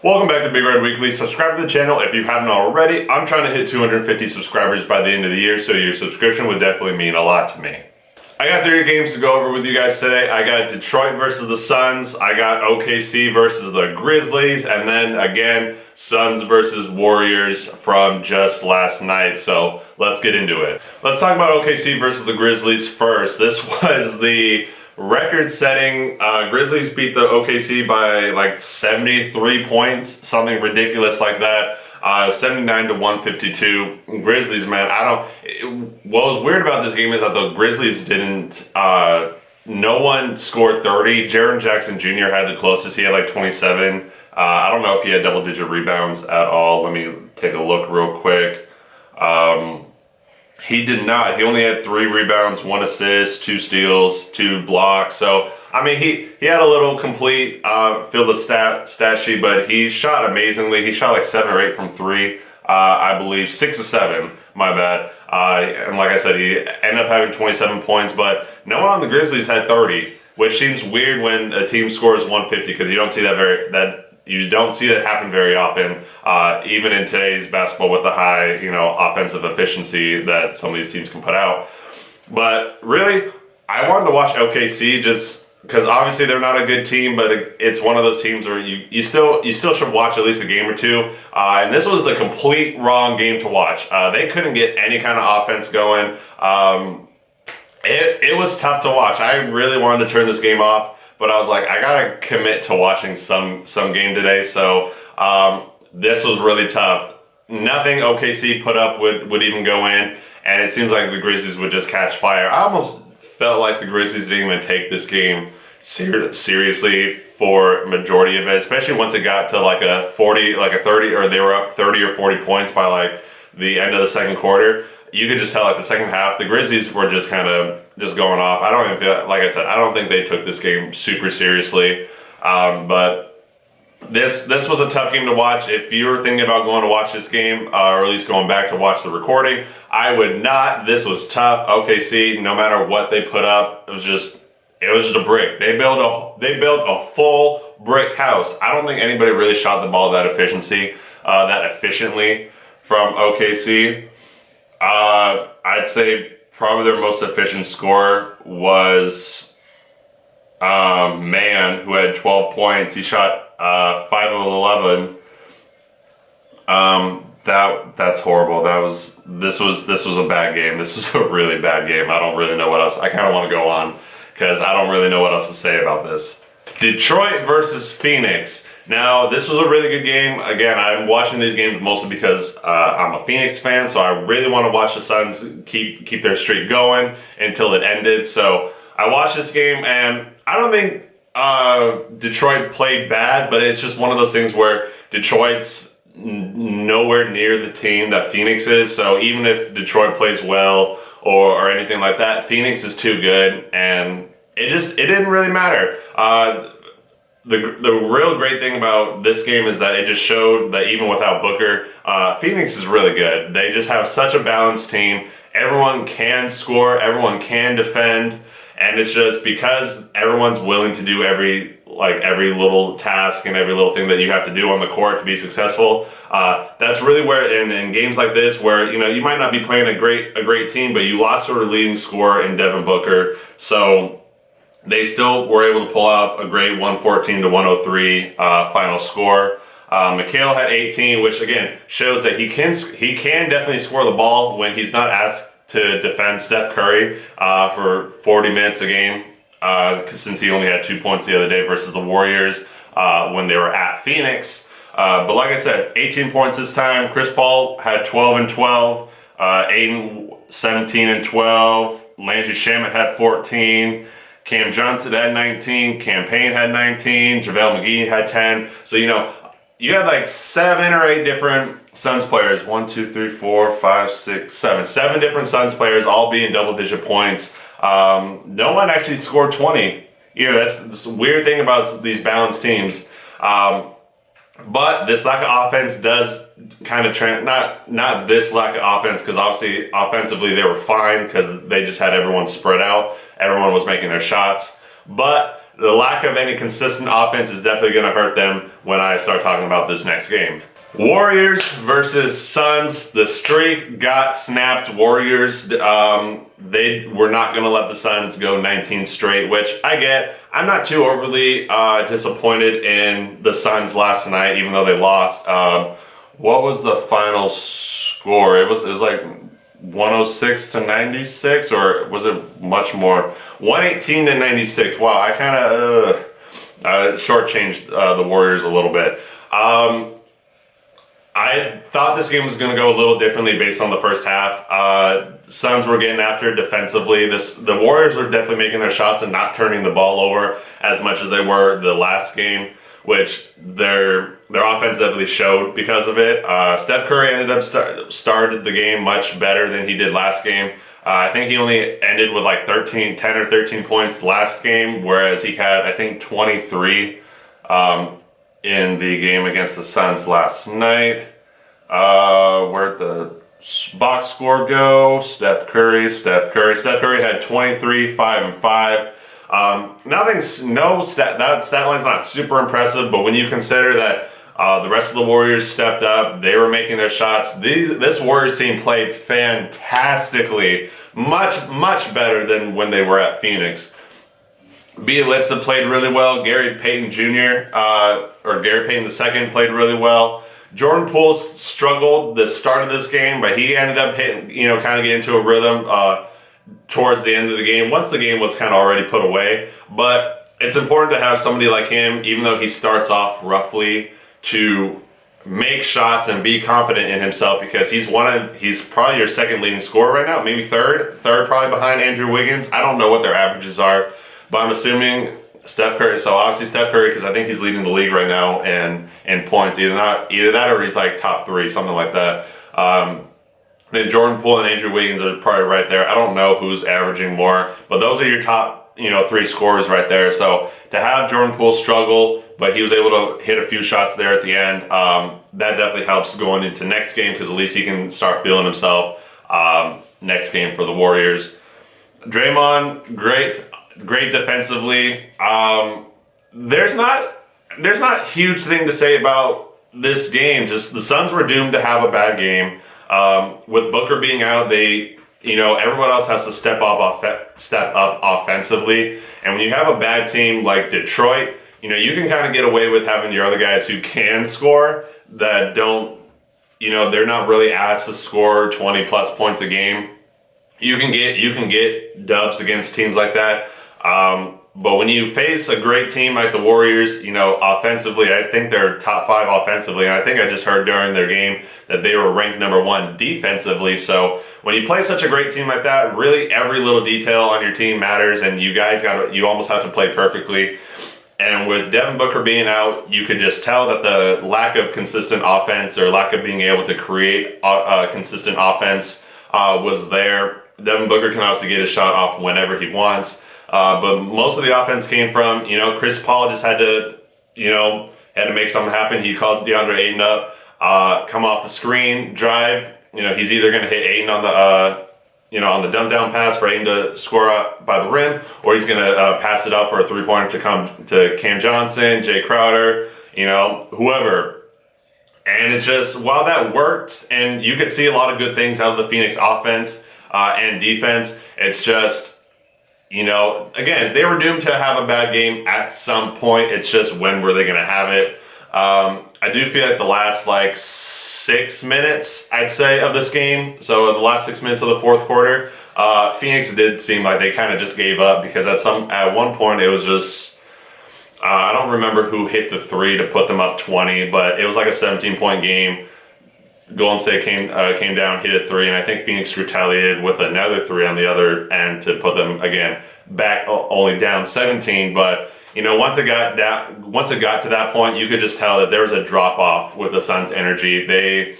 Welcome back to Big Red Weekly. Subscribe to the channel if you haven't already. I'm trying to hit 250 subscribers by the end of the year, so your subscription would definitely mean a lot to me. I got 3 games to go over with you guys today. I got Detroit versus the Suns, I got OKC versus the Grizzlies, and then again, Suns versus Warriors from just last night. So let's get into it. Let's talk about OKC versus the Grizzlies first. This was the record-setting, Grizzlies beat the OKC by like 73 points, something ridiculous like that. 79 to 152. Grizzlies, man, what was weird about this game is that the Grizzlies didn't, no one scored 30. Jaren Jackson Jr. had the closest. He had like 27. I don't know if he had double-digit rebounds at all. Let me take a look real quick. He did not. He only had 3 rebounds, 1 assist, 2 steals, 2 blocks. So, I mean, he had a little complete fill the stat sheet, but he shot amazingly. He shot like 7 or 8 from 3, I believe. 6 or 7, my bad. And like I said, he ended up having 27 points, but no one on the Grizzlies had 30, which seems weird when a team scores 150 because you don't see you don't see that happen very often, even in today's basketball with the high, offensive efficiency that some of these teams can put out. But really, I wanted to watch OKC just because obviously they're not a good team, but it's one of those teams where you still should watch at least a game or two. And this was the complete wrong game to watch. They couldn't get any kind of offense going. It was tough to watch. I really wanted to turn this game off, but I was like, I gotta commit to watching some game today. So this was really tough. Nothing OKC put up would even go in, and it seems like the Grizzlies would just catch fire. I almost felt like the Grizzlies didn't even take this game seriously for majority of it, especially once it got to like a 30, or they were up 30 or 40 points by like the end of the second quarter. You could just tell at the second half, the Grizzlies were just kind of going off. I don't even feel, like I said, I don't think they took this game super seriously. But this was a tough game to watch. If you were thinking about going to watch this game, or at least going back to watch the recording, I would not. This was tough. OKC, no matter what they put up, it was just a brick. They built a full brick house. I don't think anybody really shot the ball that efficiently from OKC. I'd say probably their most efficient scorer was Mann, who had 12 points. He shot 5 of 11. That's horrible. This was a bad game. This was a really bad game. I don't really know what else. I kind of want to go on because I don't really know what else to say about this. Detroit versus Phoenix. Now, this was a really good game. Again, I'm watching these games mostly because I'm a Phoenix fan, so I really want to watch the Suns keep their streak going until it ended. So I watched this game, and I don't think Detroit played bad, but it's just one of those things where Detroit's nowhere near the team that Phoenix is. So even if Detroit plays well or anything like that, Phoenix is too good, and it didn't really matter. The real great thing about this game is that it just showed that even without Booker, Phoenix is really good. They just have such a balanced team. Everyone can score, everyone can defend, and it's just because everyone's willing to do every little task and every little thing that you have to do on the court to be successful. That's really where in games like this, where you might not be playing a great team, but you lost to a leading scorer in Devin Booker, so they still were able to pull out a great 114 to 103 final score. Mikal had 18, which again shows that he can definitely score the ball when he's not asked to defend Steph Curry for 40 minutes a game, since he only had 2 points the other day versus the Warriors when they were at Phoenix. But like I said, 18 points this time. Chris Paul had 12 and 12. Aiden 17 and 12. Landry Shamet had 14. Cam Johnson had 19, Cam Payne had 19, JaVale McGee had 10. So, you had like 7 or 8 different Suns players. 1, 2, 3, 4, 5, 6, 7. 7 different Suns players all being double-digit points. No one actually scored 20. That's the weird thing about these balanced teams. But this lack of offense does kind of not this lack of offense, because obviously offensively they were fine because they just had everyone spread out. Everyone was making their shots. But the lack of any consistent offense is definitely going to hurt them when I start talking about this next game. Warriors versus Suns. The streak got snapped. Warriors, they were not going to let the Suns go 19 straight, which I get. I'm not too overly disappointed in the Suns last night, even though they lost. What was the final score? It was like 106 to 96, or was it much more? 118 to 96. Wow, I kind of shortchanged the Warriors a little bit. I thought this game was going to go a little differently based on the first half. Suns were getting after defensively. The Warriors were definitely making their shots and not turning the ball over as much as they were the last game, which their offense definitely showed because of it. Steph Curry ended up started the game much better than he did last game. I think he only ended with like 10 or 13 points last game, whereas he had, I think, 23 in the game against the Suns last night. Where'd the box score go? Steph Curry had 23, 5 and 5. That stat line's not super impressive, but when you consider that the rest of the Warriors stepped up, they were making their shots. This Warriors team played fantastically, much better than when they were at Phoenix. Bielitsa played really well. Gary Payton II played really well. Jordan Poole struggled the start of this game, but he ended up hitting, kind of get into a rhythm towards the end of the game, once the game was kind of already put away. But it's important to have somebody like him, even though he starts off roughly, to make shots and be confident in himself, because he's probably your second leading scorer right now, maybe third probably behind Andrew Wiggins. I don't know what their averages are, but I'm assuming Steph Curry. So obviously Steph Curry, because I think he's leading the league right now in points. Either that or he's like top 3, something like that. Then Jordan Poole and Andrew Wiggins are probably right there. I don't know who's averaging more, but those are your top 3 scorers right there. So to have Jordan Poole struggle, but he was able to hit a few shots there at the end, that definitely helps going into next game, because at least he can start feeling himself next game for the Warriors. Draymond, great defensively. There's not a huge thing to say about this game. Just the Suns were doomed to have a bad game. With Booker being out, everyone else has to step up offensively. And when you have a bad team like Detroit, you can kind of get away with having your other guys who can score, that don't, they're not really asked to score 20 plus points a game. You can get dubs against teams like that. But when you face a great team like the Warriors, offensively, I think they're top 5 offensively. And I think I just heard during their game that they were ranked number 1 defensively. So when you play such a great team like that, really every little detail on your team matters, and you almost have to play perfectly. And with Devin Booker being out, you could just tell that the lack of consistent offense, or lack of being able to create a consistent offense was there. Devin Booker can obviously get his shot off whenever he wants. But most of the offense came from, Chris Paul just had to make something happen. He called DeAndre Ayton up, come off the screen, drive. He's either going to hit Ayton on the dumb down pass for Ayton to score up by the rim, or he's going to pass it up for a 3-pointer to come to Cam Johnson, Jay Crowder, whoever. And it's just, while that worked, and you could see a lot of good things out of the Phoenix offense and defense, it's just, again, they were doomed to have a bad game at some point. It's just, when were they going to have it? I do feel like the last 6 minutes, I'd say, of this game, so the last 6 minutes of the fourth quarter, Phoenix did seem like they kind of just gave up, because at one point it was just, I don't remember who hit the 3 to put them up 20, but it was like a 17-point game. Golden State came down, hit a 3, and I think Phoenix retaliated with another 3 on the other end to put them again back, only down 17. But once it got to that point, you could just tell that there was a drop off with the Suns' energy. They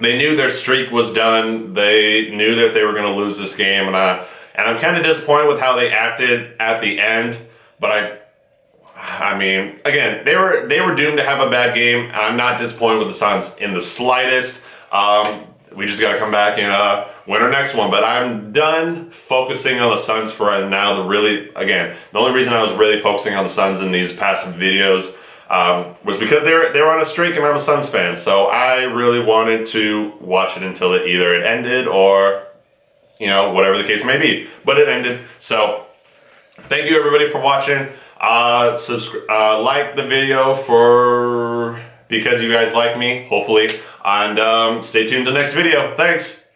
knew their streak was done. They knew that they were going to lose this game, and I'm kind of disappointed with how they acted at the end. But I mean, again, they were doomed to have a bad game, and I'm not disappointed with the Suns in the slightest. we just got to come back and win our next one. But I'm done focusing on the Suns for right now. The only reason I was really focusing on the Suns in these past videos was because they were on a streak and I'm a Suns fan. So I really wanted to watch it until either it ended or, you know, whatever the case may be. But it ended. So thank you everybody for watching. Like the video because you guys like me, hopefully. And stay tuned to the next video. Thanks.